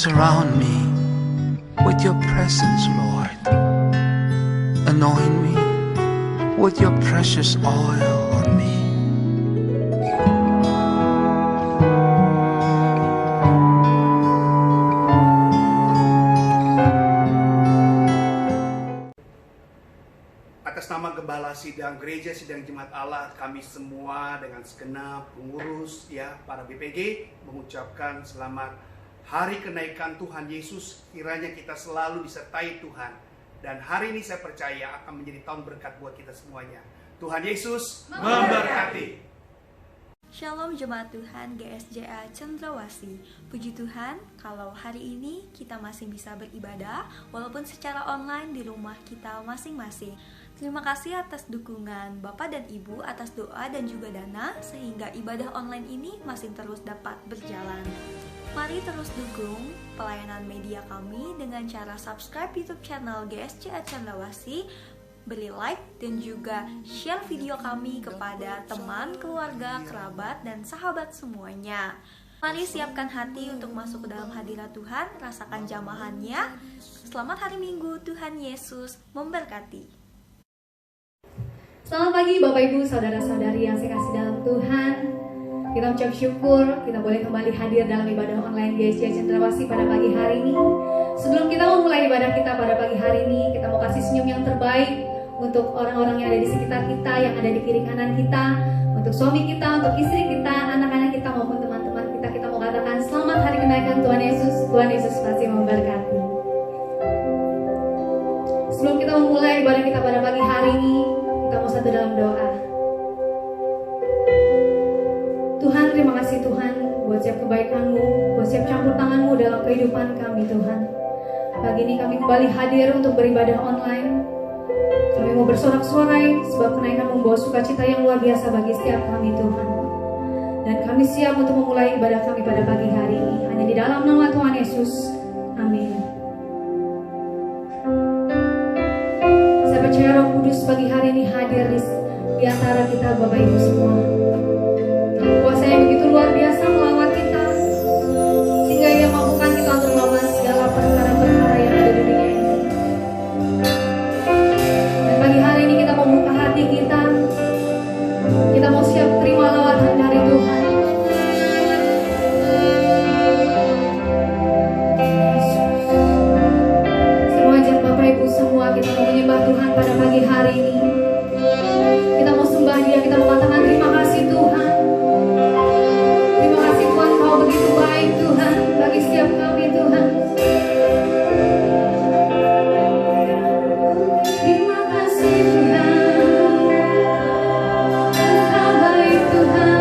Surround me with your presence, Lord. Anoint me with your precious oil on me. Atas nama Gembala Sidang Gereja Sidang Jemaat Allah, kami semua dengan segenap pengurus para BPG mengucapkan selamat Hari Kenaikan Tuhan Yesus. Kiranya kita selalu disertai Tuhan, dan hari ini saya percaya akan menjadi tahun berkat buat kita semuanya. Tuhan Yesus memberkati. Shalom Jemaat Tuhan GSJA Cendrawasih. Puji Tuhan kalau hari ini kita masih bisa beribadah walaupun secara online di rumah kita masing-masing. Terima kasih atas dukungan Bapak dan Ibu, atas doa dan juga dana sehingga ibadah online ini masih terus dapat berjalan. Mari terus dukung pelayanan media kami dengan cara subscribe YouTube channel GSJA Cendrawasih, beri like dan juga share video kami kepada teman, keluarga, kerabat, dan sahabat semuanya. Mari siapkan hati untuk masuk ke dalam hadirat Tuhan, rasakan jamahannya. Selamat hari Minggu, Tuhan Yesus memberkati. Selamat pagi Bapak Ibu, Saudara-saudari yang saya kasih dalam Tuhan. Kita ucap syukur kita boleh kembali hadir dalam ibadah online GSJA Cendrawasih pada pagi hari ini. Sebelum kita memulai ibadah kita pada pagi hari ini, kita mau kasih senyum yang terbaik untuk orang-orang yang ada di sekitar kita, yang ada di kiri kanan kita, untuk suami kita, untuk istri kita, anak-anak kita maupun teman-teman kita. Kita mau katakan selamat hari kenaikan Tuhan Yesus. Tuhan Yesus pasti memberkati. Sebelum kita memulai ibadah kita pada pagi hari ini, kita mau satu dalam doa. Tuhan, terima kasih Tuhan buat setiap kebaikan-Mu, buat setiap campur tangan-Mu dalam kehidupan kami Tuhan. Pagi ini kami kembali hadir untuk beribadah online. Kami mau bersorak-sorai sebab kenaikan membawa sukacita yang luar biasa bagi setiap kami Tuhan. Dan kami siap untuk memulai ibadah kami pada pagi hari ini hanya di dalam nama Tuhan Yesus. Amin. Saya percaya Roh Kudus pagi hari ini hadir di antara kita Bapak Ibu semua. Kuasa yang begitu luar biasa melawat kita, sehingga Ia mampukan kita untuk melakukan segala perkara-perkara yang ada di dunia ini. Dan pagi hari ini kita mau buka hati kita mau siap terima lawatan dari Tuhan. Semua ajak Bapak Ibu semua, kita mau menyembah Tuhan pada pagi hari ini. Kita mau sembah Dia, kita mau katakan terima kasih Tuhan. Terima kasih Tuhan, Kau begitu baik Tuhan bagi setiap kami Tuhan. Terima kasih Tuhan, Engkau baik Tuhan.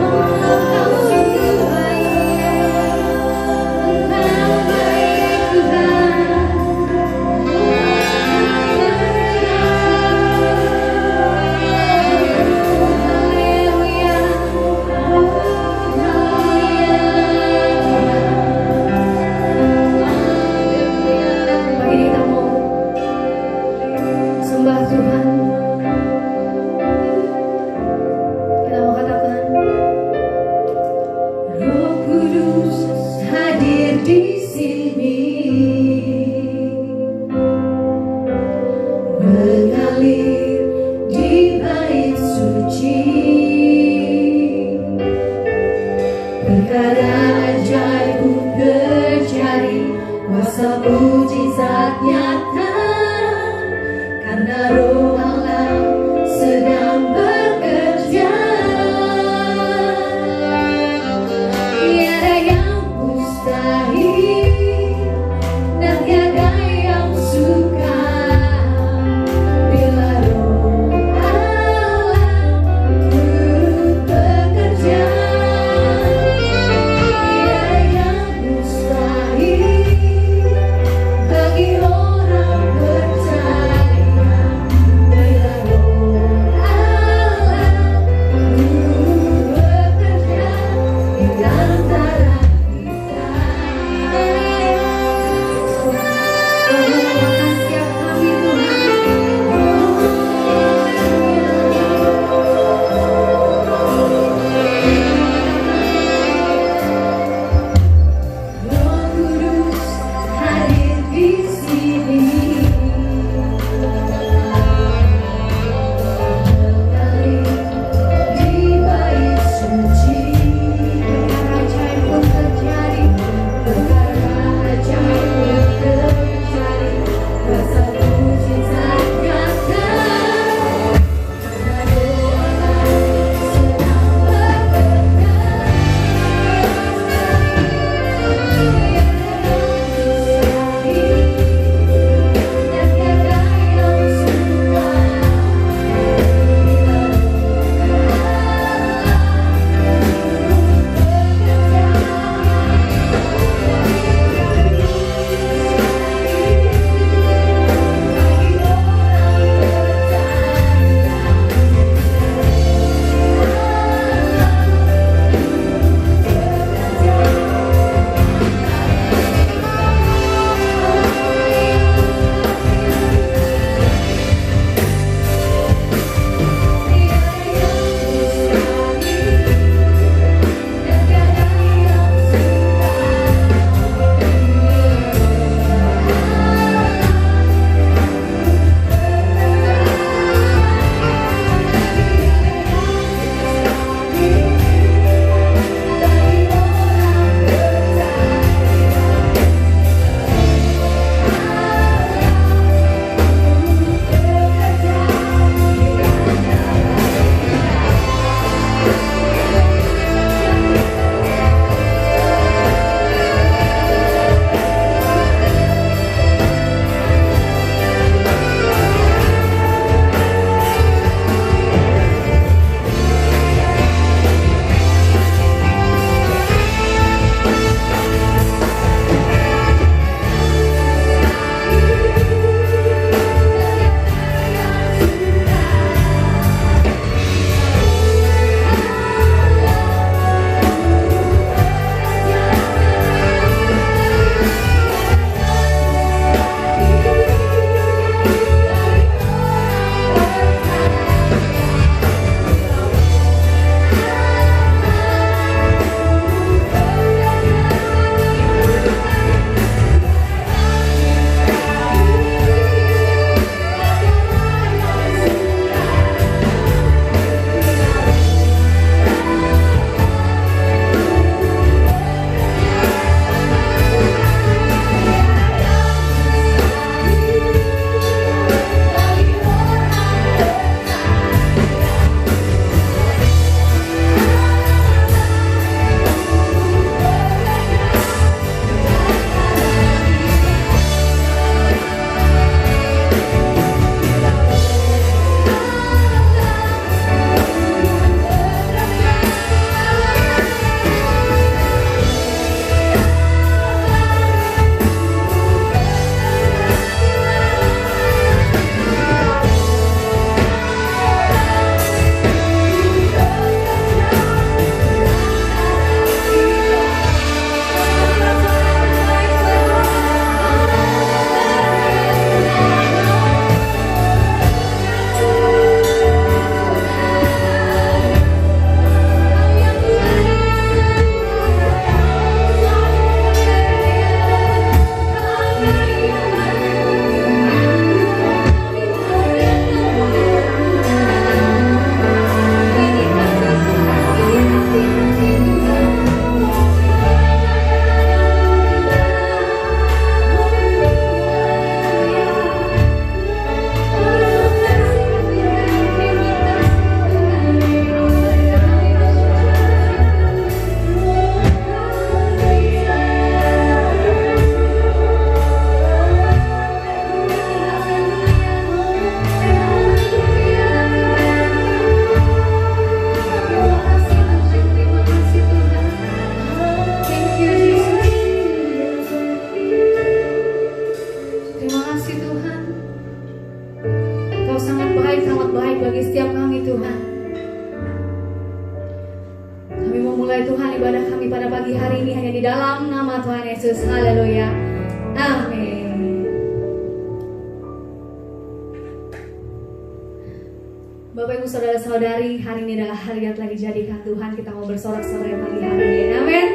Oh Engkau sungguh baik, Engkau baik Tuhan. Bagi orang sangat baik bagi setiap kami Tuhan. Kami mau mulai Tuhan ibadah kami pada pagi hari ini hanya di dalam nama Tuhan Yesus. Haleluya. Amin. Bapak Ibu Saudara-saudari, hari ini adalah hari yang telah dijadikan Tuhan. Kita mau bersorak-sorai pagi hari ini. Amin.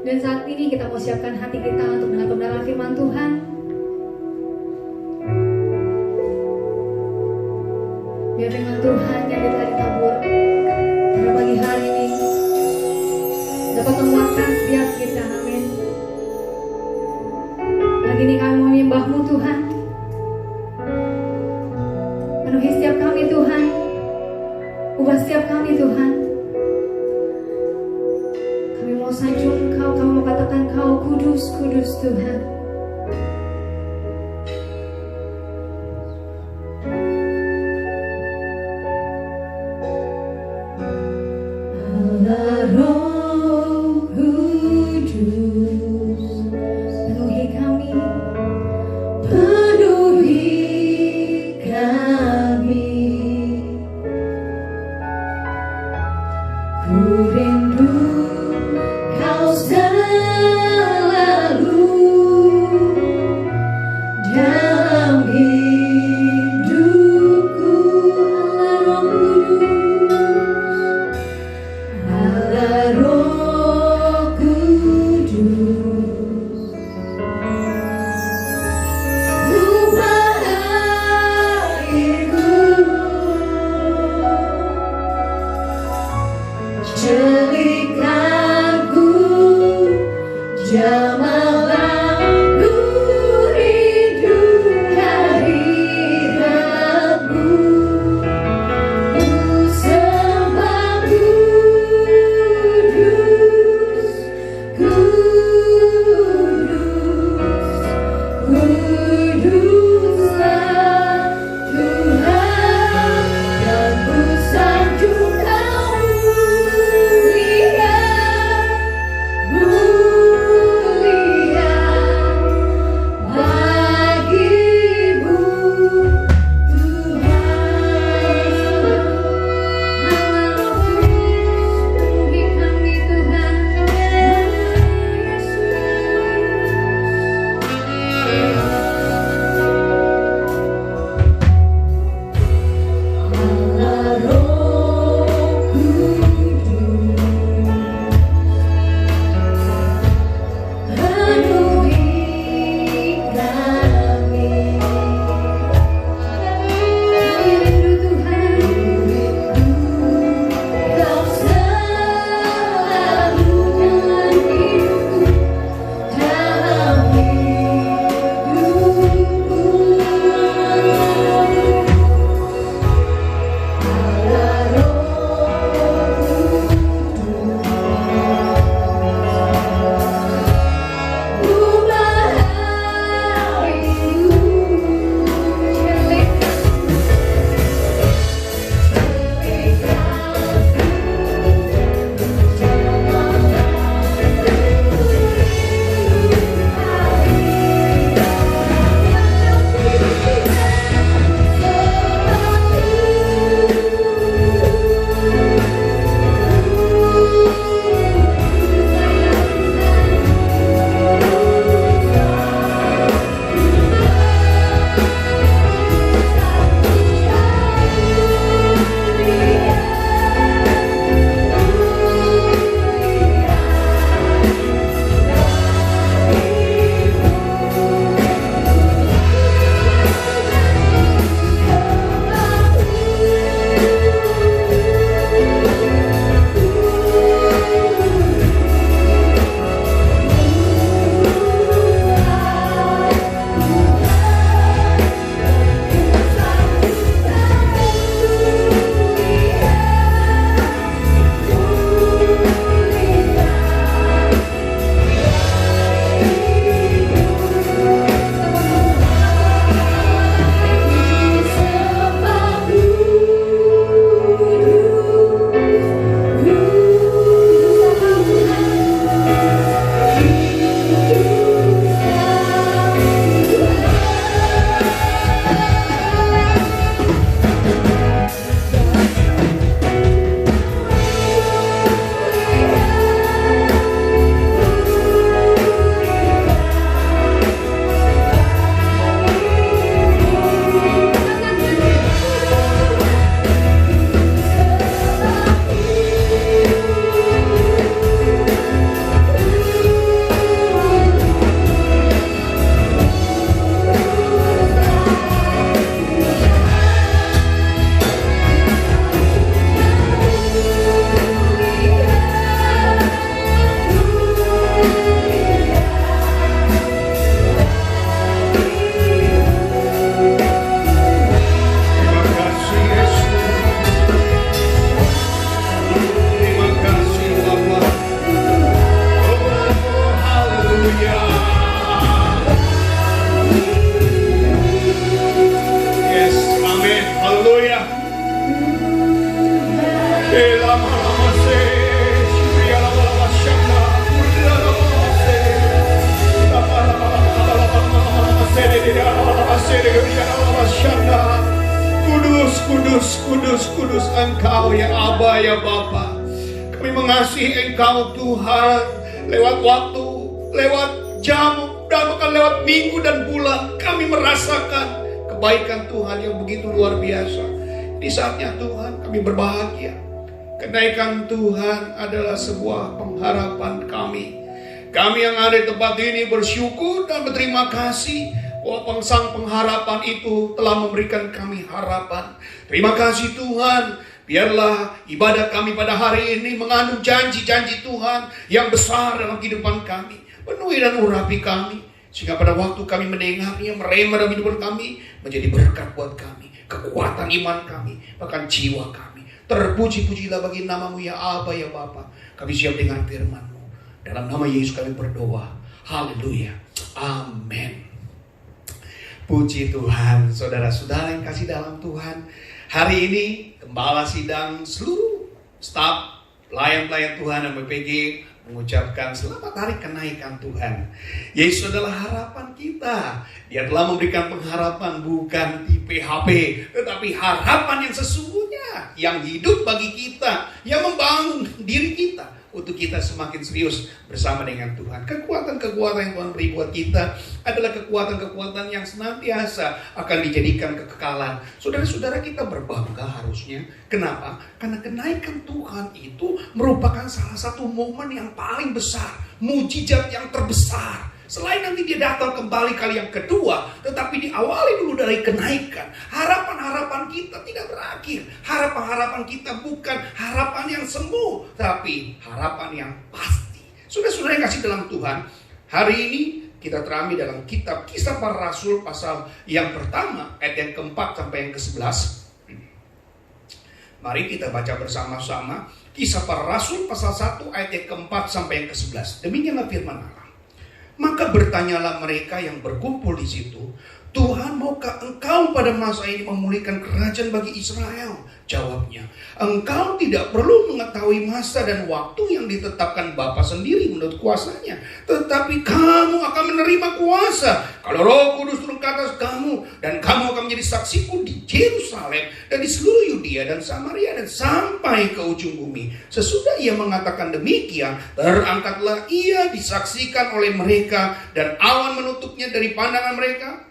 Dan saat ini kita mau siapkan hati kita untuk mendengar kebenaran firman Tuhan. Biar firman Tuhan yang telah ditabur pada pagi hari ini dapat menguatkan setiap kita. Amin. Pagi ini kami mau menyembah-Mu Tuhan. Penuhi setiap kami Tuhan. Ubah setiap kami Tuhan. Kami mau sanjung Engkau, kami mau katakan Kau kudus, kudus Tuhan. Allah Roh Kudus, penuhi kami, penuhi kami. Ku rindu Kau selalu dalam hidupku. Allah Roh Kudus, ubah hatiku, celikkanku, jamalanku, rindu hadirat-Mu. Ku sembah kudus, kudus, kuduslah Tuhan, dan ku sanjung Kau mulia, mulia. Kudus, kudus, kudus, kudus Engkau ya Aba ya Bapa. Kami mengasihi Engkau Tuhan. Lewat waktu, lewat jam, dan bahkan lewat minggu dan bulan, kami merasakan kebaikan Tuhan yang begitu luar biasa. Di saatnya Tuhan kami berbahagia. Kenaikan Tuhan adalah sebuah pengharapan kami. Kami yang ada di tempat ini bersyukur dan berterima kasih bahwa Sang Pengharapan itu telah memberikan kami harapan. Terima kasih Tuhan. Biarlah ibadah kami pada hari ini mengandung janji-janji Tuhan yang besar dalam kehidupan kami. Penuhi dan urapi kami, sehingga pada waktu kami mendengarnya, merema dalam kehidupan kami, menjadi berkat buat kami, kekuatan iman kami, bahkan jiwa kami. Terpuji-pujilah bagi nama-Mu ya Aba ya Bapa. Kami siap dengan firman-Mu. Dalam nama Yesus kami berdoa. Haleluya. Amin. Puji Tuhan, saudara-saudara yang kasih dalam Tuhan. Hari ini Gembala Sidang, seluruh staf pelayan-pelayan Tuhan dan BPG mengucapkan selamat hari kenaikan Tuhan. Yesus adalah harapan kita. Dia telah memberikan pengharapan bukan di PHP, tetapi harapan yang sesungguhnya, yang hidup bagi kita, yang membangun diri kita untuk kita semakin serius bersama dengan Tuhan. Kekuatan-kekuatan yang Tuhan beri buat kita adalah kekuatan-kekuatan yang senantiasa akan dijadikan kekekalan. Saudara-saudara, kita berbangga harusnya. Kenapa? Karena kenaikan Tuhan itu merupakan salah satu momen yang paling besar, mujizat yang terbesar. Selain nanti dia datang kembali kali yang kedua, tetapi diawali dulu dari kenaikan. Harapan-harapan kita tidak berakhir. Harapan-harapan kita bukan harapan yang semu, tapi harapan yang pasti. Saudara-saudara yang kasih dalam Tuhan, hari ini kita terambil dalam kitab Kisah Para Rasul pasal yang pertama, ayat yang keempat sampai yang ke-11. Mari kita baca bersama-sama Kisah Para Rasul pasal 1 ayat yang keempat sampai yang ke-11. Demikianlah firman Allah. Maka bertanyalah mereka yang berkumpul di situ, Tuhan, maukah Engkau pada masa ini memulihkan kerajaan bagi Israel? Jawabnya, Engkau tidak perlu mengetahui masa dan waktu yang ditetapkan Bapa sendiri menurut kuasanya, tetapi kamu akan menerima kuasa kalau Roh Kudus turun ke atas kamu, dan kamu akan menjadi saksiku di Yerusalem dan di seluruh Yudea dan Samaria dan sampai ke ujung bumi. Sesudah ia mengatakan demikian, terangkatlah ia disaksikan oleh mereka, dan awan menutupnya dari pandangan mereka.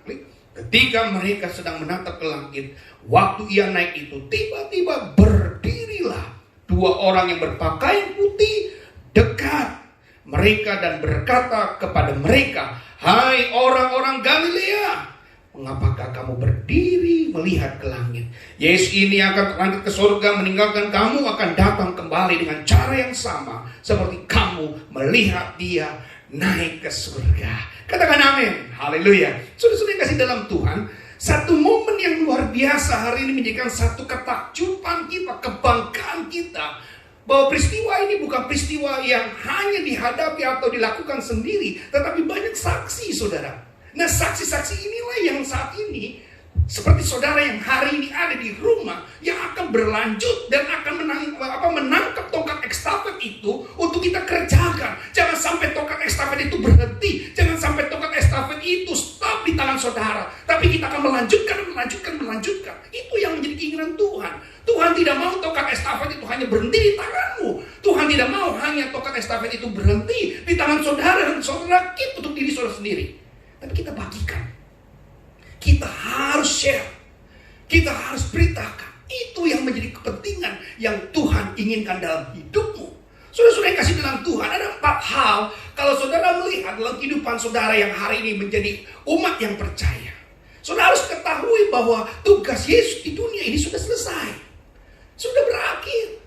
Ketika mereka sedang menatap ke langit, waktu ia naik itu, tiba-tiba berdirilah dua orang yang berpakaian putih dekat mereka dan berkata kepada mereka, hai orang-orang Galilea, mengapakah kamu berdiri melihat ke langit? Yesus ini akan terangkat ke surga, meninggalkan kamu akan datang kembali dengan cara yang sama seperti kamu melihat dia naik ke surga. Katakan amin. Haleluya. Saudara-saudara yang kasih dalam Tuhan, satu momen yang luar biasa hari ini menjadikan satu ketakjuban kita, kebanggaan kita, bahwa peristiwa ini bukan peristiwa yang hanya dihadapi atau dilakukan sendiri, tetapi banyak saksi, saudara. Nah, saksi-saksi inilah yang saat ini, seperti saudara yang hari ini ada di rumah, yang akan berlanjut dan akan menangkap tongkat estafet itu untuk kita kerjakan. Jangan sampai tongkat estafet itu berhenti. Jangan sampai tongkat estafet itu stop di tangan saudara. Tapi kita akan melanjutkan. Itu yang menjadi keinginan Tuhan. Tuhan tidak mau tongkat estafet itu hanya berhenti di tanganmu. Tuhan tidak mau hanya tongkat estafet itu berhenti di tangan saudara dan saudara kita untuk diri saudara sendiri. Tapi kita bagikan. Kita harus share. Kita harus beritakan. Itu yang menjadi kepentingan yang Tuhan inginkan dalam hidupmu. Saudara-saudara yang kasih dalam Tuhan, ada 4 hal kalau saudara melihat dalam kehidupan saudara yang hari ini menjadi umat yang percaya. Saudara harus ketahui bahwa tugas Yesus di dunia ini sudah selesai. Sudah berakhir.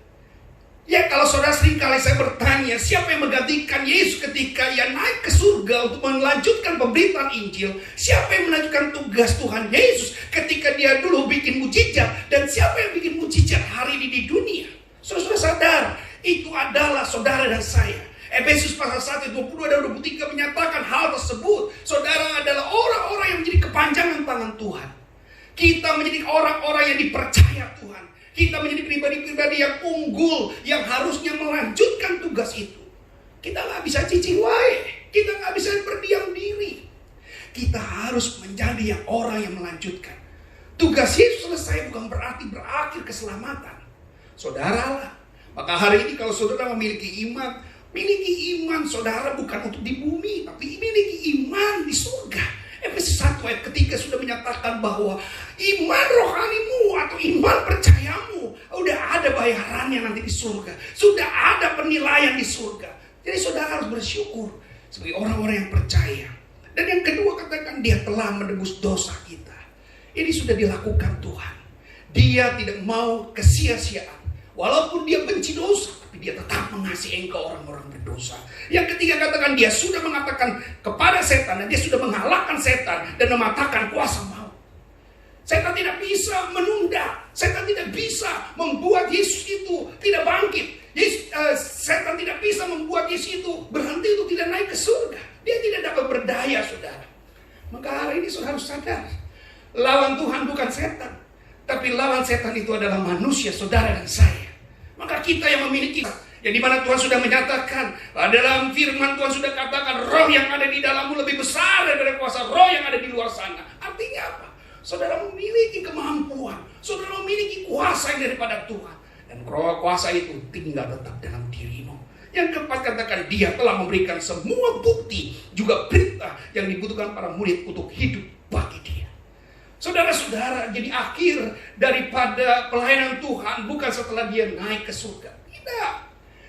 Ya, kalau saudara seringkali saya bertanya, siapa yang menggantikan Yesus ketika ia naik ke surga untuk melanjutkan pemberitaan Injil? Siapa yang melanjutkan tugas Tuhan Yesus ketika dia dulu bikin mujizat? Dan siapa yang bikin mujizat hari ini di dunia? Saudara sadar, itu adalah saudara dan saya. Efesus pasal 1, 22 dan 23 menyatakan hal tersebut. Saudara adalah orang-orang yang menjadi kepanjangan tangan Tuhan. Kita menjadi orang-orang yang dipercaya Tuhan. Kita menjadi pribadi-pribadi yang unggul, yang harusnya melanjutkan tugas itu. Kita gak bisa cicing wae. Kita gak bisa berdiam diri. kita harus menjadi orang yang melanjutkan. Tugas Yesus selesai bukan berarti berakhir keselamatan. Saudaralah, maka hari ini kalau saudara memiliki iman saudara bukan untuk di bumi, tapi memiliki iman di surga. Efesus 1 ayat ketiga sudah menyatakan bahwa iman rohanimu atau iman percayamu udah ada bayarannya nanti di surga. Sudah ada penilaian di surga. Jadi saudara harus bersyukur sebagai orang-orang yang percaya. Dan yang kedua katakan dia telah menebus dosa kita. Ini sudah dilakukan Tuhan. Dia tidak mau kesia-siaan. Walaupun dia benci dosa, tapi dia tetap mengasihi engkau orang-orang berdosa. Yang ketiga katakan dia sudah mengatakan kepada setan, dan dia sudah mengalahkan setan dan mematahkan kuasa maut. Setan tidak bisa menunda. Setan tidak bisa membuat Yesus itu tidak bangkit. Setan tidak bisa membuat Yesus itu berhenti untuk tidak naik ke surga. Dia tidak dapat berdaya, saudara. Maka hari ini saudara harus sadar, lawan Tuhan bukan setan, tapi lawan setan itu adalah manusia, saudara dan saya. Maka kita yang memiliki, yang dimana Tuhan sudah menyatakan, dalam firman Tuhan sudah katakan, roh yang ada di dalammu lebih besar daripada kuasa roh yang ada di luar sana. Artinya apa? Saudara memiliki kemampuan, saudara memiliki kuasa yang daripada Tuhan. Dan kuasa itu tinggal tetap dalam dirimu. Yang keempat katakan dia telah memberikan semua bukti, juga berita yang dibutuhkan para murid untuk hidup bagi dia. Saudara-saudara, jadi akhir daripada pelayanan Tuhan bukan setelah dia naik ke surga. Tidak.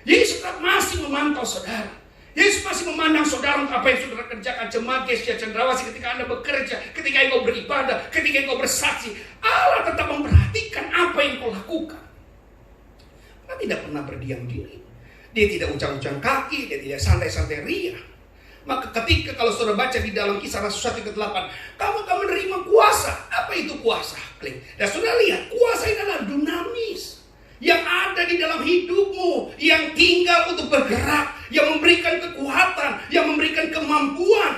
Yesus tetap masih memantau saudara. Yesus masih memandang saudara untuk apa yang saudara kerjakan. Jemaat GSJ Cendrawasih, ketika Anda bekerja, ketika engkau beribadah, ketika engkau bersaksi, Allah tetap memperhatikan apa yang engkau lakukan. Allah tidak pernah berdiam diri. Dia tidak uncang-uncang kaki, dia tidak santai-santai ria. Maka ketika kalau saudara baca di dalam Kisah Rasul 1 ke 8, kamu akan menerima kuasa. Apa itu kuasa? Klik. Dan saudara lihat, kuasa ini adalah dunamis yang ada di dalam hidupmu, yang tinggal untuk bergerak, yang memberikan kekuatan, yang memberikan kemampuan.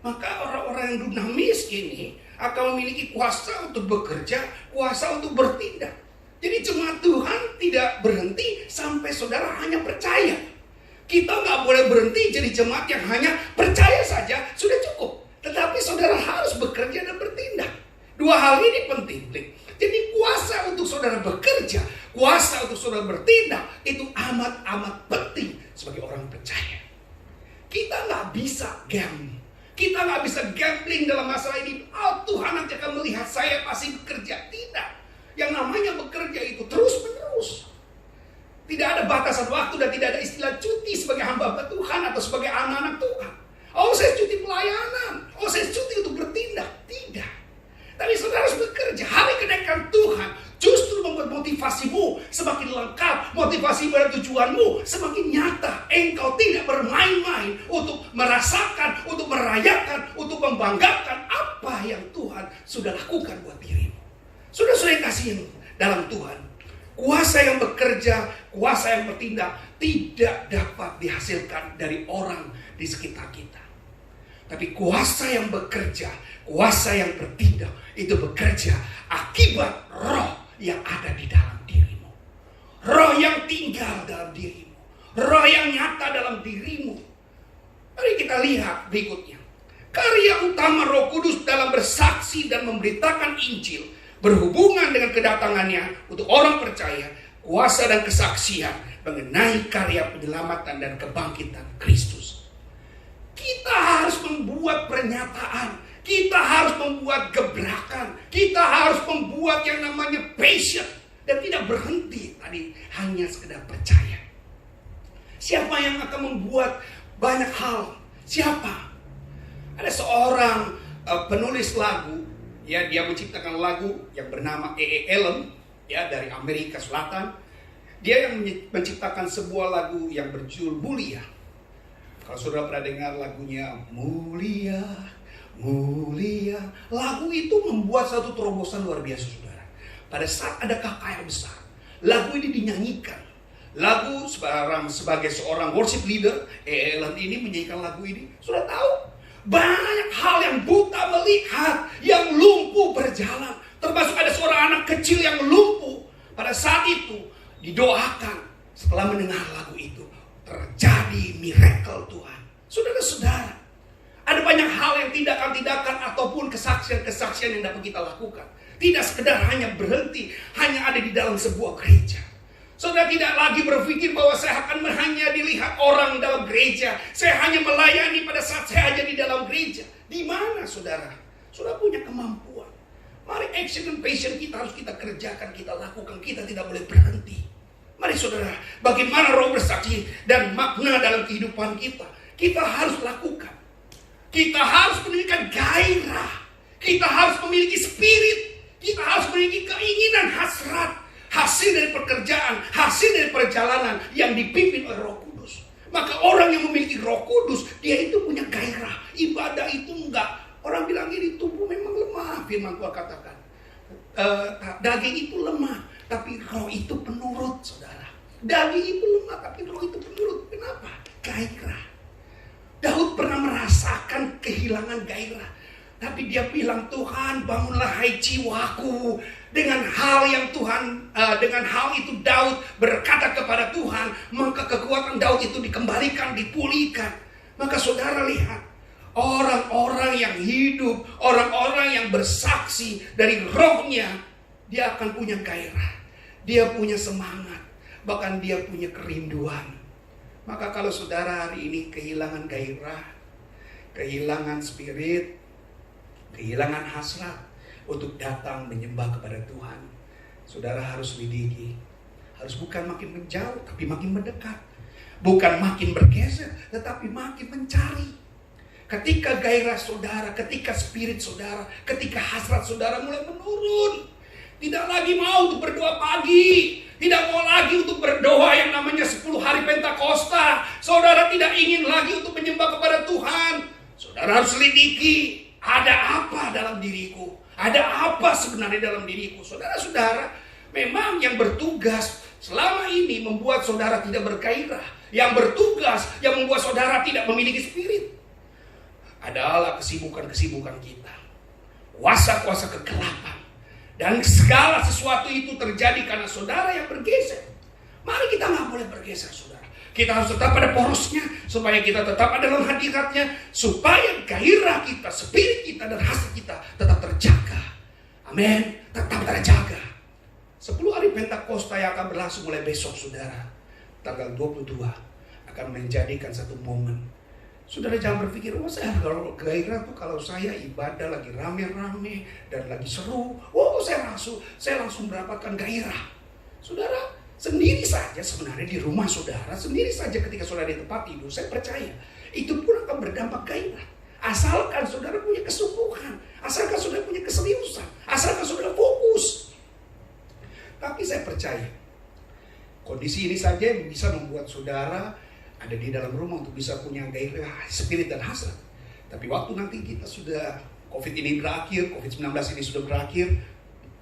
Maka orang-orang yang dunamis ini akan memiliki kuasa untuk bekerja, kuasa untuk bertindak. Jadi jemaat Tuhan tidak berhenti sampai saudara hanya percaya. Kita nggak boleh berhenti jadi jemaat yang hanya percaya saja, sudah cukup. Tetapi saudara harus bekerja dan bertindak. Dua hal ini penting. Jadi kuasa untuk saudara bekerja, kuasa untuk saudara bertindak, itu amat-amat penting sebagai orang percaya. Kita nggak bisa gambling. Kita nggak bisa gambling dalam masalah ini. Oh, Tuhan nanti akan melihat saya pasti bekerja. Tidak. Yang namanya bekerja itu terus-menerus. Tidak ada batasan waktu dan tidak ada istilah cuti sebagai hamba Tuhan atau sebagai anak-anak Tuhan. Oh, saya cuti pelayanan. Oh, saya cuti untuk bertindak. Tidak. Tapi saudara harus bekerja. Hari kenaikan Tuhan justru membuat motivasimu semakin lengkap. Motivasi pada tujuanmu semakin nyata. Engkau tidak bermain-main untuk merasakan, untuk merayakan, untuk membanggakan apa yang Tuhan sudah lakukan buat dirimu. Sudah kasih dalam Tuhan. Kuasa yang bekerja, kuasa yang bertindak tidak dapat dihasilkan dari orang di sekitar kita. Tapi kuasa yang bekerja, kuasa yang bertindak, itu bekerja akibat roh yang ada di dalam dirimu. Roh yang tinggal dalam dirimu. Roh yang nyata dalam dirimu. Mari kita lihat berikutnya. Karya utama Roh Kudus dalam bersaksi dan memberitakan Injil berhubungan dengan kedatangannya untuk orang percaya, kuasa dan kesaksian mengenai karya penyelamatan dan kebangkitan Kristus. Kita harus membuat pernyataan, kita harus membuat gebrakan, kita harus membuat yang namanya passion, dan tidak berhenti tadi hanya sekedar percaya. Siapa yang akan membuat banyak hal? Siapa? Ada seorang penulis lagu. Ya, dia menciptakan lagu yang bernama E.E. Allen, ya, dari Amerika Selatan. Dia yang menciptakan sebuah lagu yang berjudul Mulia. Kalau saudara pernah dengar lagunya Mulia, Mulia, lagu itu membuat satu terobosan luar biasa, saudara. Pada saat ada KKR besar, lagu ini dinyanyikan. Lagu sebagai seorang worship leader, E.E. Allen ini menyanyikan lagu ini. Sudah tahu? Banyak hal yang buta melihat, yang lumpuh berjalan. Termasuk ada seorang anak kecil yang lumpuh. Pada saat itu didoakan. Setelah mendengar lagu itu, terjadi miracle Tuhan. Saudara-saudara, ada banyak hal yang yang tindakan-tindakan ataupun kesaksian-kesaksian yang dapat kita lakukan. Tidak sekedar hanya berhenti, hanya ada di dalam sebuah gereja. Saudara tidak lagi berpikir bahwa saya akan hanya dilihat orang dalam gereja. Saya hanya melayani pada saat saya ada di dalam gereja. Di mana saudara? Saudara punya kemampuan. Mari action and passion kita harus kita kerjakan, kita lakukan. Kita tidak boleh berhenti. Mari saudara, bagaimana roh bersaksi dan makna dalam kehidupan kita. Kita harus lakukan. Kita harus memiliki gairah. Kita harus memiliki spirit. Kita harus memiliki keinginan, hasrat. Hasil dari pekerjaan, hasil dari perjalanan yang dipimpin oleh Roh Kudus. Maka orang yang memiliki Roh Kudus, dia itu punya gairah. Ibadah itu enggak. Orang bilang ini tubuh memang lemah, firman Tuhan katakan. Daging itu lemah, tapi roh itu penurut, saudara. Daging itu lemah, tapi roh itu penurut. Kenapa? Gairah. Daud pernah merasakan kehilangan gairah. Tapi dia bilang, Tuhan bangunlah hai jiwaku. Dengan hal itu Daud berkata kepada Tuhan, maka kekuatan Daud itu dikembalikan, dipulihkan. Maka saudara lihat, orang-orang yang hidup, orang-orang yang bersaksi dari rohnya, dia akan punya gairah, dia punya semangat, bahkan dia punya kerinduan. Maka kalau saudara hari ini kehilangan gairah, kehilangan spirit, kehilangan hasrat untuk datang menyembah kepada Tuhan, saudara harus lidiki. Harus bukan makin menjauh, tapi makin mendekat. Bukan makin bergeser, tetapi makin mencari. Ketika gairah saudara, ketika spirit saudara, ketika hasrat saudara mulai menurun, tidak lagi mau untuk berdoa pagi, tidak mau lagi untuk berdoa yang namanya 10 hari Pentakosta. Saudara tidak ingin lagi untuk menyembah kepada Tuhan. Saudara harus lidiki, ada apa dalam diriku? Ada apa sebenarnya dalam diriku? Saudara-saudara, memang yang bertugas selama ini membuat saudara tidak bergairah. Yang bertugas yang membuat saudara tidak memiliki spirit adalah kesibukan-kesibukan kita. Kuasa-kuasa kegelapan. Dan segala sesuatu itu terjadi karena saudara yang bergeser. Mari kita nggak boleh bergeser, saudara. Kita harus tetap pada porosnya, supaya kita tetap ada dalam hadiratnya, supaya gairah kita, spirit kita, dan hasrat kita tetap terjaga. Amin, tetap terjaga. 10 hari Pentakosta yang akan berlangsung mulai besok, saudara, tanggal 22, akan menjadikan satu momen. Saudara jangan berpikir, saya kalau gairah tuh kalau saya ibadah lagi rame-rame dan lagi seru, saya langsung mendapatkan gairah. Saudara, sendiri saja sebenarnya di rumah saudara, sendiri saja ketika saudara di tempat tidur, saya percaya itu pun akan berdampak gairah. Asalkan saudara punya kesungguhan, asalkan saudara punya keseriusan, asalkan saudara fokus. Tapi saya percaya kondisi ini saja yang bisa membuat saudara ada di dalam rumah untuk bisa punya gairah, spirit dan hasrat. Tapi waktu nanti kita sudah COVID ini berakhir, COVID-19 ini sudah berakhir,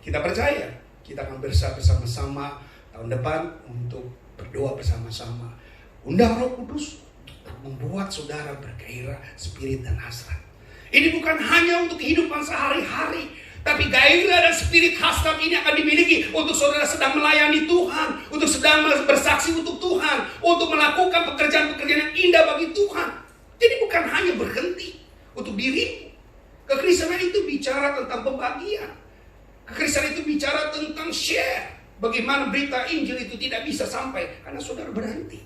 kita percaya kita akan bersama-sama tahun depan untuk berdoa bersama-sama. Undang Roh Kudus untuk membuat saudara bergairah, spirit dan hasrat. Ini bukan hanya untuk kehidupan sehari-hari, tapi gairah dan spirit hasrat ini akan dimiliki untuk saudara sedang melayani Tuhan, untuk sedang bersaksi untuk Tuhan, untuk melakukan pekerjaan-pekerjaan yang indah bagi Tuhan. Jadi bukan hanya berhenti untuk dirimu. Kekristenan itu bicara tentang pembagian. Kekristenan itu bicara tentang share. Bagaimana berita Injil itu tidak bisa sampai karena saudara berhenti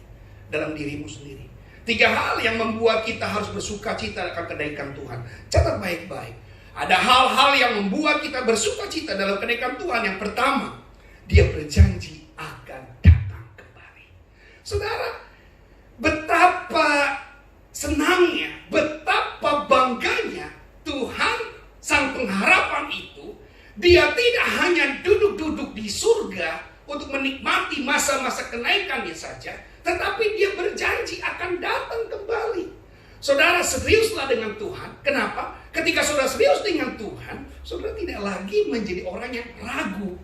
dalam dirimu sendiri. 3 hal yang membuat kita harus bersuka cita akan kenaikan Tuhan. Catat baik-baik. Ada hal-hal yang membuat kita bersuka cita dalam kenaikan Tuhan. Yang pertama, dia berjanji akan datang kembali. Saudara, betapa senangnya, betapa bangganya Tuhan Sang Pengharapan itu. Dia tidak hanya duduk-duduk di surga untuk menikmati masa-masa kenaikannya saja, tetapi dia berjanji akan datang kembali. Saudara seriuslah dengan Tuhan. Kenapa? Ketika saudara serius dengan Tuhan, saudara tidak lagi menjadi orang yang ragu.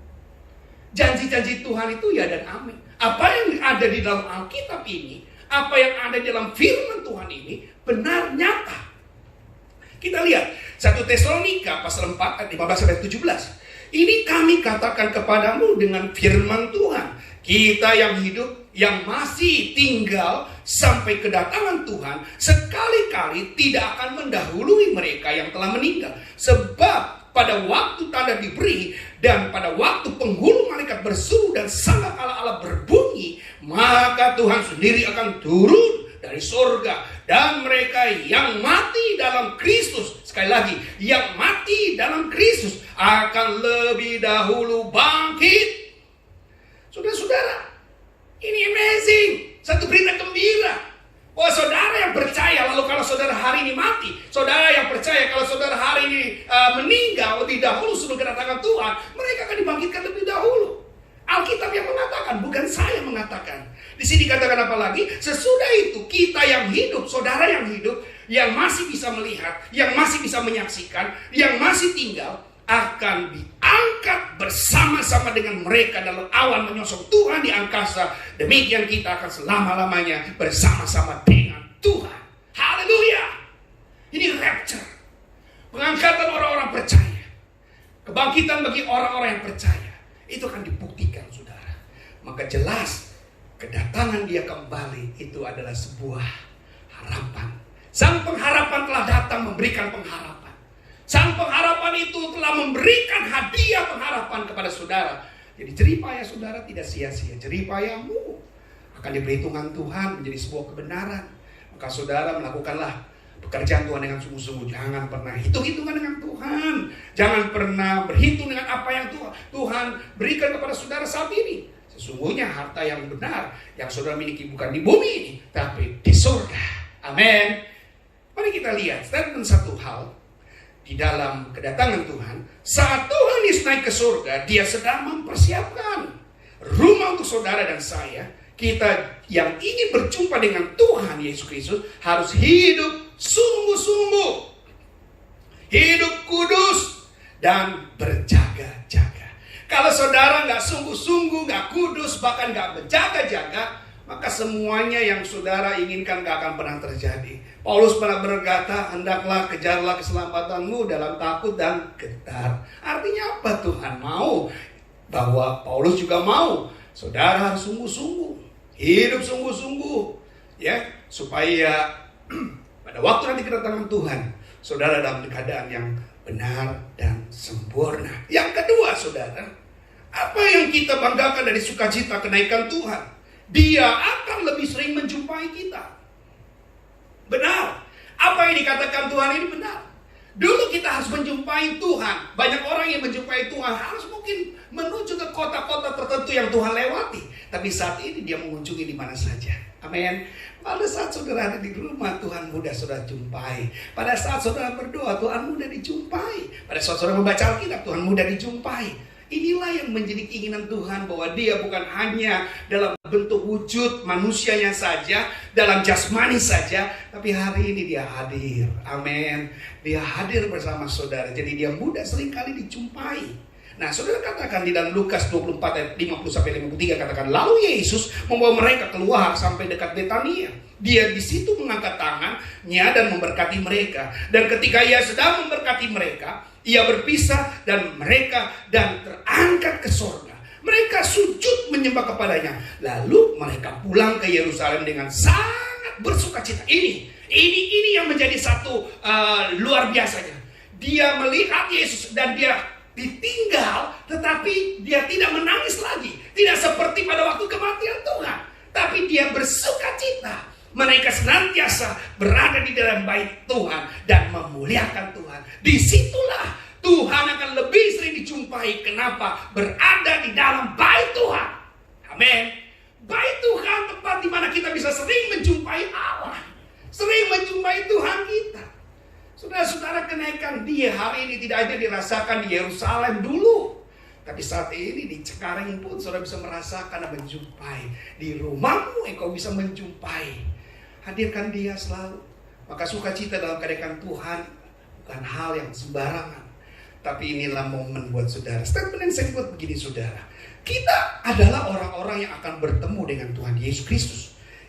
Janji-janji Tuhan itu ya dan amin. Apa yang ada di dalam Alkitab ini, apa yang ada di dalam firman Tuhan ini, benar nyata. Kita lihat 1 Tesalonika pasal 4 ayat 15-17. Ini kami katakan kepadamu dengan firman Tuhan. Kita yang hidup, yang masih tinggal sampai kedatangan Tuhan sekali-kali tidak akan mendahului mereka yang telah meninggal. Sebab pada waktu tanda diberi dan pada waktu penghulu malaikat berseru dan sangkakala Allah berbunyi, maka Tuhan sendiri akan turun dari surga, dan mereka yang mati dalam Kristus, sekali lagi, yang mati dalam Kristus akan lebih dahulu bangkit. Saudara-saudara, ini amazing, satu berita gembira. Oh, saudara yang percaya, lalu kalau saudara hari ini mati, saudara yang percaya kalau saudara hari ini meninggal lebih dahulu sebelum kedatangan Tuhan, mereka akan dibangkitkan lebih dahulu. Alkitab yang mengatakan, bukan saya mengatakan. Di sini dikatakan apa lagi? Sesudah itu kita yang hidup, saudara yang hidup, yang masih bisa melihat, yang masih bisa menyaksikan, yang masih tinggal, akan diangkat bersama-sama dengan mereka dalam awan menyongsong Tuhan di angkasa. Demikian kita akan selama-lamanya bersama-sama dengan Tuhan. Haleluya! Ini rapture, pengangkatan orang-orang percaya, kebangkitan bagi orang-orang yang percaya. Itu akan dibuktikan, saudara. Maka jelas kedatangan dia kembali itu adalah sebuah harapan. Sang pengharapan telah datang memberikan pengharapan. Sang pengharapan itu telah memberikan hadiah pengharapan kepada saudara. Jadi jeripaya saudara tidak sia-sia. Jeripayamu akan diperhitungkan Tuhan menjadi sebuah kebenaran. Maka saudara melakukanlah pekerjaan Tuhan dengan sungguh-sungguh. Jangan pernah hitung-hitungan dengan Tuhan. Jangan pernah berhitung dengan apa yang Tuhan berikan kepada saudara saat ini. Sesungguhnya harta yang benar yang saudara miliki bukan di bumi ini, tapi di surga. Amin. Mari kita lihat statement satu hal di dalam kedatangan Tuhan. Saat Tuhan Yesus naik ke surga, dia sedang mempersiapkan rumah untuk saudara dan saya. Kita yang ingin berjumpa dengan Tuhan Yesus Kristus harus hidup sungguh-sungguh, hidup kudus, dan berjaga-jaga. Kalau saudara nggak sungguh-sungguh, nggak kudus, bahkan nggak berjaga-jaga, maka semuanya yang saudara inginkan nggak akan pernah terjadi. Paulus pernah berkata, hendaklah kejarlah keselamatanmu dalam takut dan gentar. Artinya apa? Tuhan mau, bahwa Paulus juga mau saudara harus sungguh-sungguh, hidup sungguh-sungguh, ya, supaya pada waktu nanti kedatangan Tuhan, saudara dalam keadaan yang benar dan sempurna. Yang kedua, saudara, apa yang kita banggakan dari sukacita kenaikan Tuhan? Dia akan lebih sering menjumpai kita. Benar. Apa yang dikatakan Tuhan ini benar. Dulu kita harus menjumpai Tuhan. Banyak orang yang menjumpai Tuhan harus mungkin menuju ke kota-kota tertentu yang Tuhan lewati. Tapi saat ini dia mengunjungi di mana saja. Amin. Pada saat saudara ada di rumah, Tuhan mudah saudara jumpai. Pada saat saudara berdoa, Tuhan mudah dijumpai. Pada saat saudara membaca Alkitab, Tuhan mudah dijumpai. Inilah yang menjadi keinginan Tuhan, bahwa dia bukan hanya dalam bentuk wujud manusianya saja, dalam jasmani saja, tapi hari ini dia hadir. Amin. Dia hadir bersama saudara. Jadi dia mudah seringkali dijumpai. Nah, saudara katakan di dalam Lukas 24 ayat 50-53 katakan, lalu Yesus membawa mereka keluar sampai dekat Betania. Dia di situ mengangkat tangannya dan memberkati mereka. Dan ketika ia sedang memberkati mereka, ia berpisah dan mereka dan terangkat ke surga. Mereka sujud menyembah kepadanya. Lalu mereka pulang ke Yerusalem dengan sangat bersukacita. Ini yang menjadi satu luar biasanya. Dia melihat Yesus dan dia ditinggal, tetapi dia tidak menangis lagi. Tidak seperti pada waktu kematian Tuhan, tapi dia bersukacita. Mereka senantiasa berada di dalam bait Tuhan dan memuliakan Tuhan. Disitulah Tuhan akan lebih sering dijumpai. Kenapa? Berada di dalam bait Tuhan. Amin. Bait Tuhan, tempat di mana kita bisa sering menjumpai Allah, sering menjumpai Tuhan kita. Saudara-saudara, kenaikan dia hari ini tidak hanya dirasakan di Yerusalem dulu, tapi saat ini di Cengkareng pun saudara bisa merasakan dan menjumpai. Di rumahmu engkau bisa menjumpai. Hadirkan dia selalu. Maka sukacita dalam kenaikan Tuhan bukan hal yang sembarangan, tapi inilah momen buat saudara. Statement yang saya buat begini, saudara. Kita adalah orang-orang yang akan bertemu dengan Tuhan Yesus Kristus,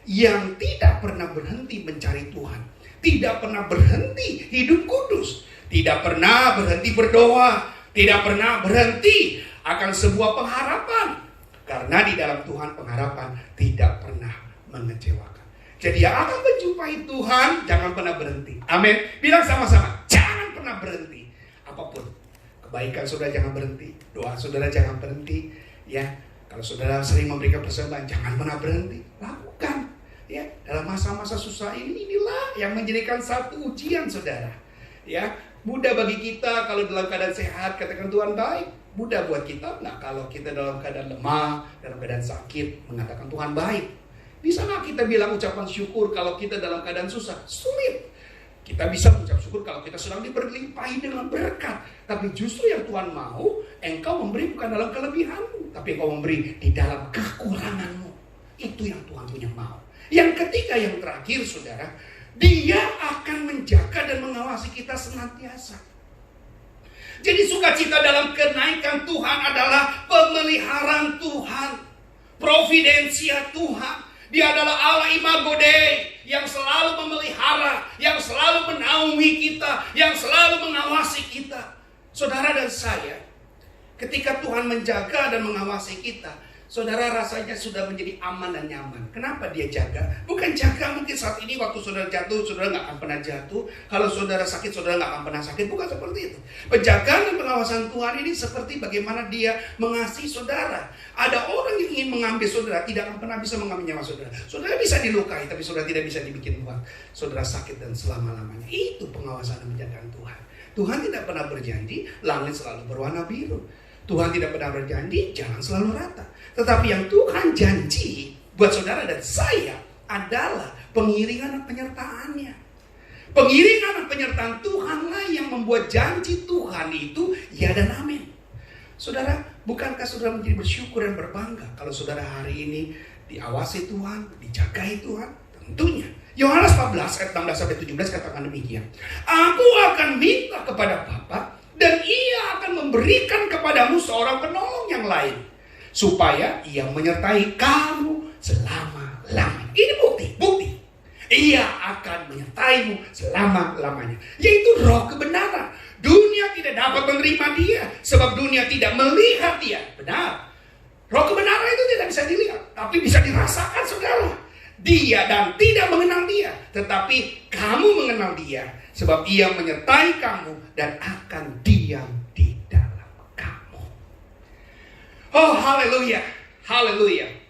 yang tidak pernah berhenti mencari Tuhan, tidak pernah berhenti hidup kudus, tidak pernah berhenti berdoa, tidak pernah berhenti akan sebuah pengharapan. Karena di dalam Tuhan pengharapan tidak pernah mengecewakan. Jadi yang akan menjumpai Tuhan, jangan pernah berhenti. Amin. Bilang sama-sama, jangan pernah berhenti. Apapun, kebaikan saudara jangan berhenti, doa saudara jangan berhenti. Ya, kalau saudara sering memberikan persembahan, jangan pernah berhenti. Lakukan. Ya, dalam masa-masa susah ini, inilah yang menjadikan satu ujian saudara. Ya, mudah bagi kita kalau dalam keadaan sehat katakan Tuhan baik. Mudah buat kita nggak kalau kita dalam keadaan lemah, dalam keadaan sakit mengatakan Tuhan baik. Bisa nggak kita bilang ucapan syukur kalau kita dalam keadaan susah? Sulit. Kita bisa mengucap syukur kalau kita sedang diberlimpahi dengan berkat. Tapi justru yang Tuhan mau, engkau memberi bukan dalam kelebihanmu, tapi engkau memberi di dalam kekuranganmu. Itu yang Tuhan punya mau. Yang ketiga, yang terakhir saudara, Dia akan menjaga dan mengawasi kita senantiasa. Jadi sukacita dalam kenaikan Tuhan adalah pemeliharaan Tuhan, providensia Tuhan. Dia adalah Allah Imago Dei yang selalu memelihara, yang selalu menaungi kita, yang selalu mengawasi kita. Saudara dan saya, ketika Tuhan menjaga dan mengawasi kita, saudara rasanya sudah menjadi aman dan nyaman. Kenapa Dia jaga? Bukan jaga mungkin saat ini waktu saudara jatuh, saudara nggak akan pernah jatuh. Kalau saudara sakit, saudara nggak akan pernah sakit. Bukan seperti itu. Penjagaan dan pengawasan Tuhan ini seperti bagaimana Dia mengasihi saudara. Ada orang yang ingin mengambil saudara, tidak akan pernah bisa mengambil nyawa saudara. Saudara bisa dilukai, tapi saudara tidak bisa dibikin kuat. Saudara sakit dan selama-lamanya. Itu pengawasan dan penjagaan Tuhan. Tuhan tidak pernah berjanji langit selalu berwarna biru. Tuhan tidak pernah berjanji jalan selalu rata. Tetapi yang Tuhan janji buat saudara dan saya adalah pengiringan dan penyertaannya. Pengiringan dan penyertaan Tuhanlah yang membuat janji Tuhan itu ya dan amin. Saudara, bukankah saudara menjadi bersyukur dan berbangga kalau saudara hari ini diawasi Tuhan, dijagai Tuhan? Tentunya. Yohanes 14 ayat 16-17 katakan demikian. Aku akan minta kepada Bapa dan Ia akan memberikan kepadamu seorang penolong yang lain, supaya Ia menyertai kamu selama-lamanya. Ini bukti. Ia akan menyertaimu selama-lamanya, yaitu roh kebenaran. Dunia tidak dapat menerima Dia, sebab dunia tidak melihat Dia. Benar. Roh kebenaran itu tidak bisa dilihat, tapi bisa dirasakan saudara. Dia dan tidak mengenal Dia, tetapi kamu mengenal Dia, sebab Ia menyertai kamu dan akan diam di dalam kamu. Oh, haleluya, haleluya.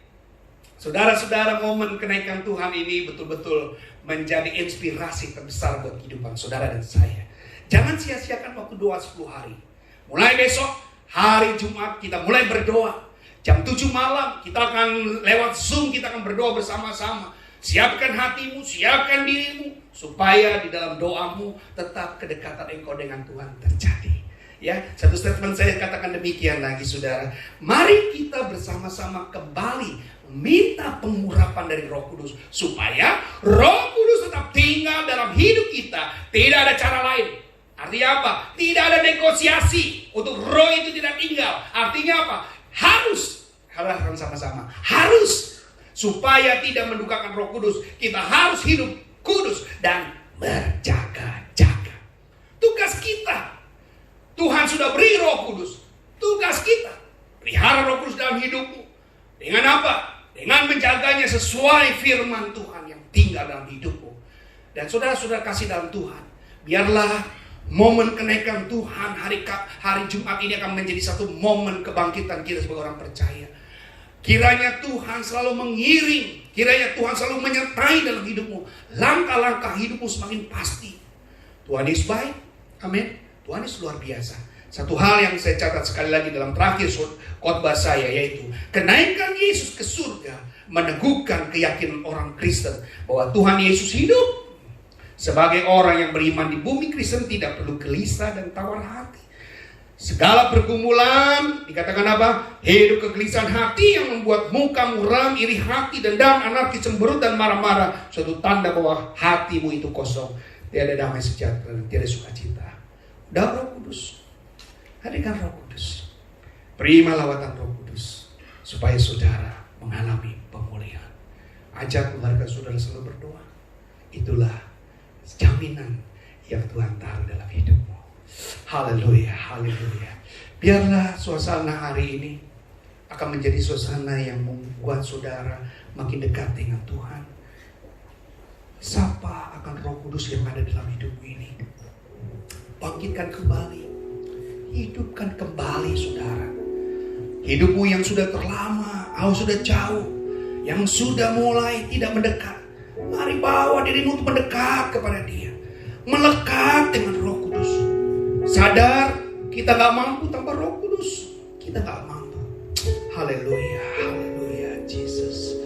Saudara-saudara, momen kenaikan Tuhan ini betul-betul menjadi inspirasi terbesar buat kehidupan saudara dan saya. Jangan sia-siakan waktu doa 10 hari. Mulai besok, hari Jumat, kita mulai berdoa. Jam 7 malam, kita akan lewat Zoom, kita akan berdoa bersama-sama. Siapkan hatimu, siapkan dirimu, supaya di dalam doamu tetap kedekatan engkau dengan Tuhan terjadi. Ya, satu statement saya katakan demikian lagi saudara. Mari kita bersama-sama kembali minta pengurapan dari Roh Kudus, supaya Roh Kudus tetap tinggal dalam hidup kita. Tidak ada cara lain. Artinya apa? Tidak ada negosiasi untuk Roh itu tidak tinggal. Artinya apa? Harus sama-sama. Harus. Supaya tidak mendukakan Roh Kudus, kita harus hidup kudus dan berjaga-jaga. Tugas kita, Tuhan sudah beri Roh Kudus. Tugas kita, pelihara Roh Kudus dalam hidupmu. Dengan apa? Dengan menjaganya sesuai firman Tuhan yang tinggal dalam hidupmu. Dan saudara-saudara kasih dalam Tuhan, biarlah momen kenaikan Tuhan hari Jumat ini akan menjadi satu momen kebangkitan kita sebagai orang percaya. Kiranya Tuhan selalu mengiring, kiranya Tuhan selalu menyertai dalam hidupmu. Langkah-langkah hidupmu semakin pasti. Tuhan Yesus baik, amin. Tuhan Yesus luar biasa. Satu hal yang saya catat sekali lagi dalam terakhir khotbah saya, yaitu kenaikan Yesus ke surga meneguhkan keyakinan orang Kristen bahwa Tuhan Yesus hidup. Sebagai orang yang beriman di bumi Kristen tidak perlu gelisah dan tawar hati. Segala pergumulan, dikatakan apa? Hidup kegelisahan hati yang membuat muka muram, iri hati, dendam, anarki, cemberut, dan marah-marah. Suatu tanda bahwa hatimu itu kosong. Tiada damai sejahtera, tiada sukacita. Dan Roh Kudus, hadirkan Roh Kudus. Beri lawatan Roh Kudus, supaya saudara mengalami pemulihan. Ajak keluarga saudara selalu berdoa. Itulah jaminan yang Tuhan taruh dalam hidupmu. Haleluya, haleluya. Biarlah suasana hari ini akan menjadi suasana yang membuat saudara makin dekat dengan Tuhan. Sapa akan Roh Kudus yang ada dalam hidupmu ini. Bangkitkan kembali, hidupkan kembali saudara. Hidupmu yang sudah terlama, sudah jauh, yang sudah mulai tidak mendekat. Mari bawa dirimu untuk mendekat kepada Dia, melekat dengan Roh Kudus. Sadar kita gak mampu tanpa Roh Kudus, kita gak mampu. Haleluya, haleluya, Jesus.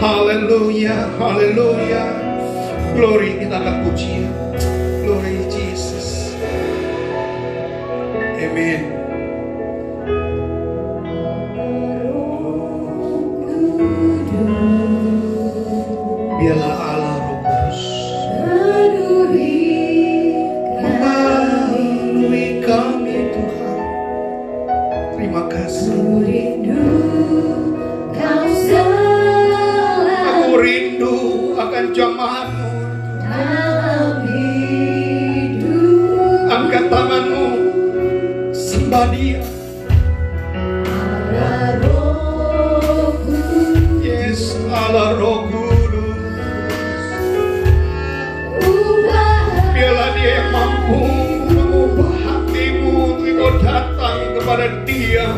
Haleluya, haleluya. Glory, kita akan puji. Glory Jesus. Amen. Biarlah Allah Roh Kudus memenuhi kami Tuhan. Terima kasih. Aku rindu akan jamaatmu. Angkat tanganmu, sembah Dia. Yes, Allah Roh Kudus. Biarlah Dia yang mampu mengubah hatimu untuk kau datang kepada Dia.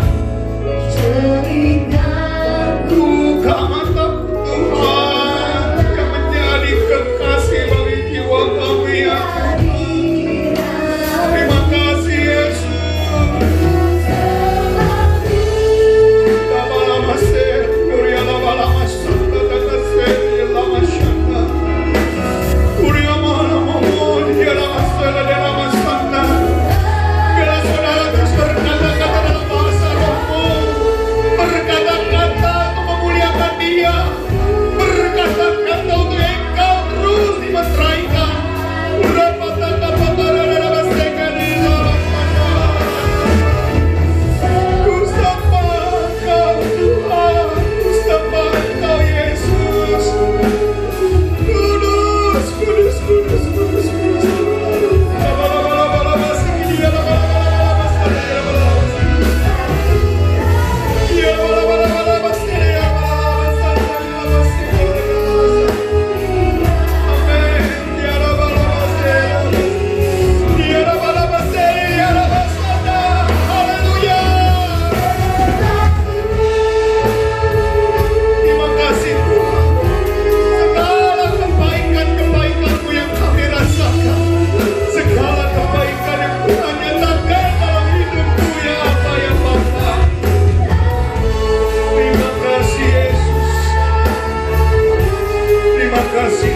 Buka mataku Tuhan, yang menjadi kekasih bagi jiwa kami ya. Terima kasih Yesus. Lama-lama ser, Nuria lama-lama santa, kakasir, lama syanda. Nuria lama-lama mohon, dia lama sela, dia lama santa. Biarlah saudara terus berkata-kata dalam bahasa rohmu, berkata-kata untuk memuliakan Dia, berkata-kata untuk Engkau terus dimeteraikan. Ku sembah Engkau Tuhan, ku sembah Engkau Yesus. Kudus, kudus, kudus, kudus, kudus. Terima kasih Tuhan. Segala kebaikan-kebaikan-Mu yang kami rasakan, segala kebaikan yang Tuhan nyatakan dalam hidupku ya Aba ya Bapa. Terima kasih Yesus. Terima kasih.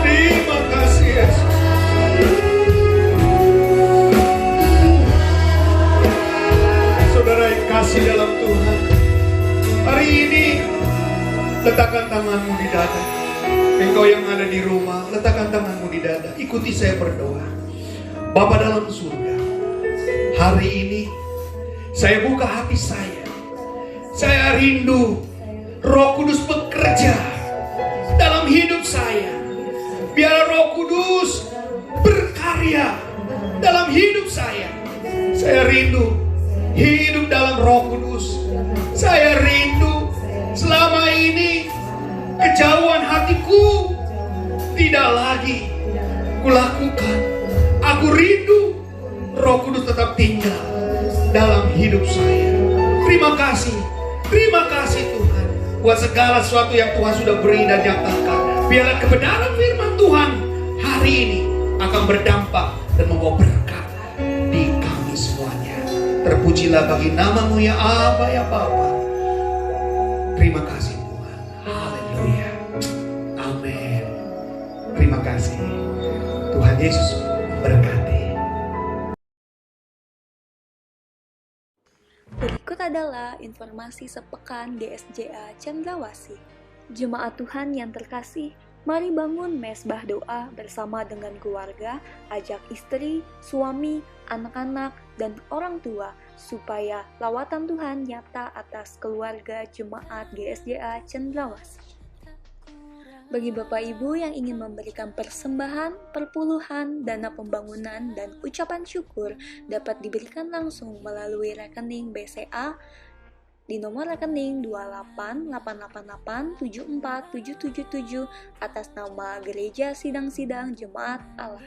Terima kasih Yesus. Saudara yang kasih dalam Tuhan, hari ini letakkan tanganmu di dada. Engkau yang ada di rumah, letakkan tanganmu di dada. Ikuti saya berdoa. Bapa dalam surga, hari ini saya buka hati saya. Saya rindu Roh Kudus bekerja dalam hidup saya. Biar Roh Kudus berkarya dalam hidup saya. Saya rindu hidup dalam Roh Kudus. Saya rindu selama ini kejauhan hatiku tidak lagi kulakukan. Aku rindu Roh Kudus tetap tinggal dalam hidup saya. Terima kasih Tuhan buat segala sesuatu yang Tuhan sudah beri dan nyatakan. Biarlah kebenaran firman Tuhan hari ini akan berdampak dan membawa berkat di kami semuanya. Terpujilah bagi nama-Mu ya Aba ya Bapa. Terima kasih Tuhan. Haleluya. Amin. Terima kasih. Tuhan Yesus berkati. Berikut adalah informasi sepekan GSJA Cendrawasih. Jemaat Tuhan yang terkasih, mari bangun mesbah doa bersama dengan keluarga, ajak istri, suami, anak-anak, dan orang tua, supaya lawatan Tuhan nyata atas keluarga jemaat GSJA Cendrawasih. Bagi Bapak Ibu yang ingin memberikan persembahan, perpuluhan, dana pembangunan, dan ucapan syukur dapat diberikan langsung melalui rekening BCA di nomor rekening 28888747777 atas nama Gereja Sidang-Sidang Jemaat Allah.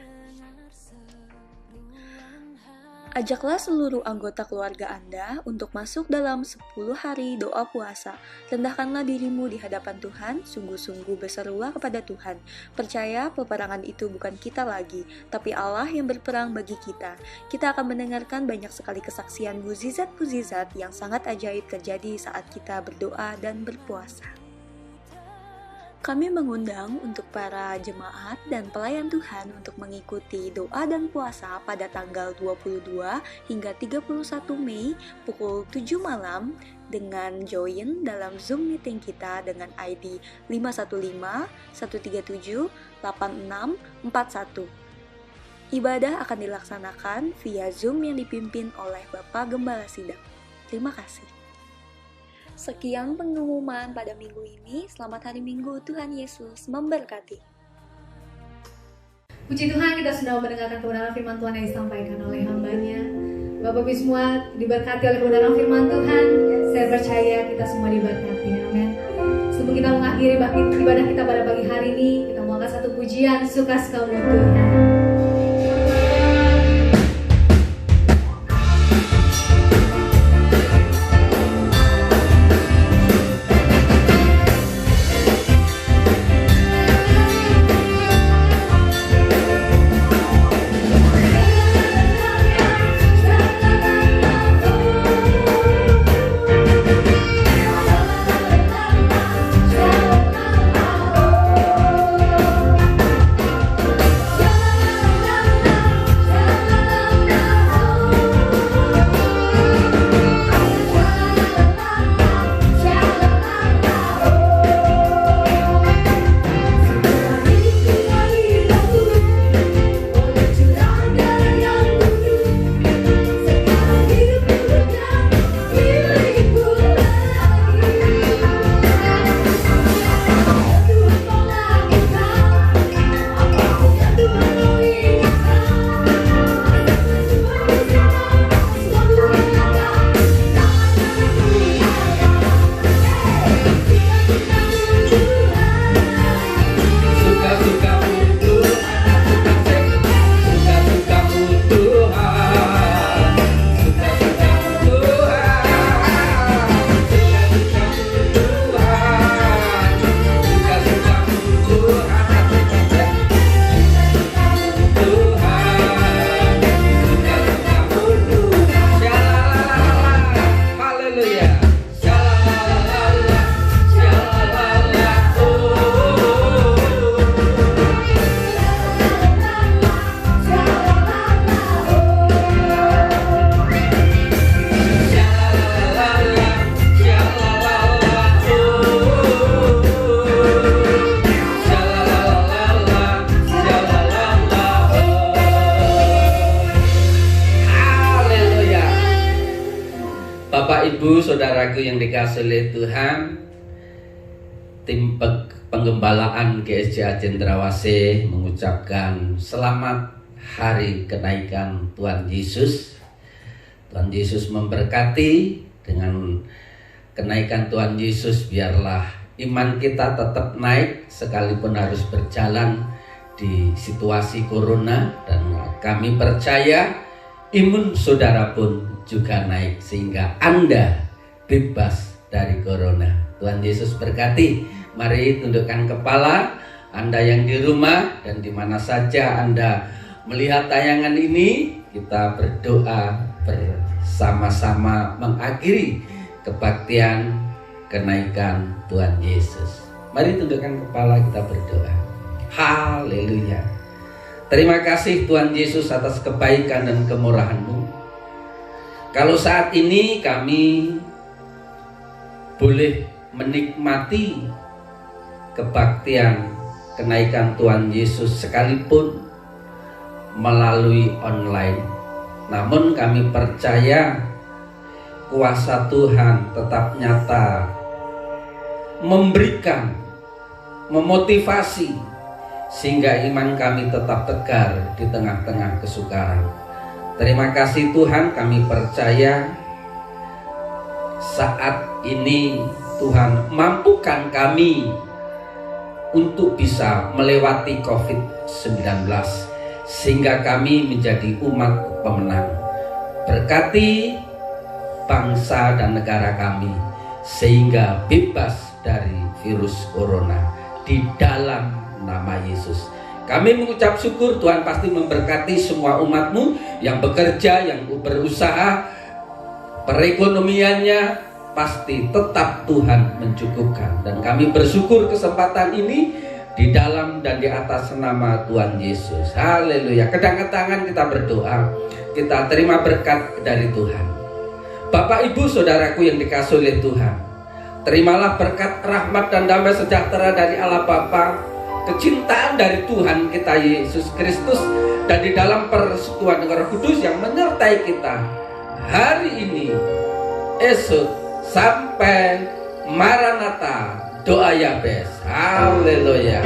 Ajaklah seluruh anggota keluarga Anda untuk masuk dalam 10 hari doa puasa. Rendahkanlah dirimu di hadapan Tuhan, sungguh-sungguh berserulah kepada Tuhan. Percaya peperangan itu bukan kita lagi, tapi Allah yang berperang bagi kita. Kita akan mendengarkan banyak sekali kesaksian mukjizat-mukjizat yang sangat ajaib terjadi saat kita berdoa dan berpuasa. Kami mengundang untuk para jemaat dan pelayan Tuhan untuk mengikuti doa dan puasa pada tanggal 22 hingga 31 Mei pukul 7 malam dengan join dalam Zoom meeting kita dengan ID 515-137-8641. Ibadah akan dilaksanakan via Zoom yang dipimpin oleh Bapak Gembala Sidang. Terima kasih. Sekian pengumuman pada minggu ini. Selamat hari Minggu, Tuhan Yesus memberkati. Puji Tuhan, kita sudah mendengarkan kebenaran firman Tuhan yang disampaikan oleh hamba-Nya. Bapak Ibu semua diberkati oleh kebenaran firman Tuhan. Saya percaya kita semua diberkati. Amin. Sebelum kita mengakhiri ibadah kita pada pagi hari ini, kita mau angkat satu pujian suka-sukamu Tuhan. Ibu, saudaraku yang dikasihi oleh Tuhan, tim penggembalaan GSJA Cendrawasih mengucapkan selamat hari kenaikan Tuhan Yesus. Tuhan Yesus memberkati. Dengan kenaikan Tuhan Yesus, biarlah iman kita tetap naik sekalipun harus berjalan di situasi corona, dan kami percaya imun saudara pun juga naik sehingga Anda bebas dari corona. Tuhan Yesus berkati. Mari tundukkan kepala Anda yang di rumah dan di mana saja Anda melihat tayangan ini. Kita berdoa bersama-sama mengakhiri kebaktian kenaikan Tuhan Yesus. Mari tundukkan kepala, kita berdoa. Haleluya. Terima kasih Tuhan Yesus atas kebaikan dan kemurahan-Mu. Kalau saat ini kami boleh menikmati kebaktian kenaikan Tuhan Yesus sekalipun melalui online. Namun kami percaya kuasa Tuhan tetap nyata, memberikan, memotivasi, sehingga iman kami tetap tegar di tengah-tengah kesukaran. Terima kasih Tuhan, kami percaya saat ini Tuhan mampukan kami untuk bisa melewati COVID-19, sehingga kami menjadi umat pemenang. Berkati bangsa dan negara kami sehingga bebas dari virus corona di dalam nama Yesus. Kami mengucap syukur, Tuhan pasti memberkati semua umat-Mu yang bekerja, yang berusaha, perekonomiannya pasti tetap Tuhan mencukupkan. Dan kami bersyukur kesempatan ini di dalam dan di atas nama Tuhan Yesus. Haleluya. Kedangkan tangan kita berdoa, kita terima berkat dari Tuhan. Bapak, Ibu, Saudaraku yang dikasihi oleh Tuhan, terimalah berkat, rahmat, dan damai sejahtera dari Allah Bapa, kecintaan dari Tuhan kita Yesus Kristus, dan di dalam persekutuan dengan Roh Kudus yang menyertai kita hari ini, esok, sampai Maranatha. Doa Yabes. Haleluya.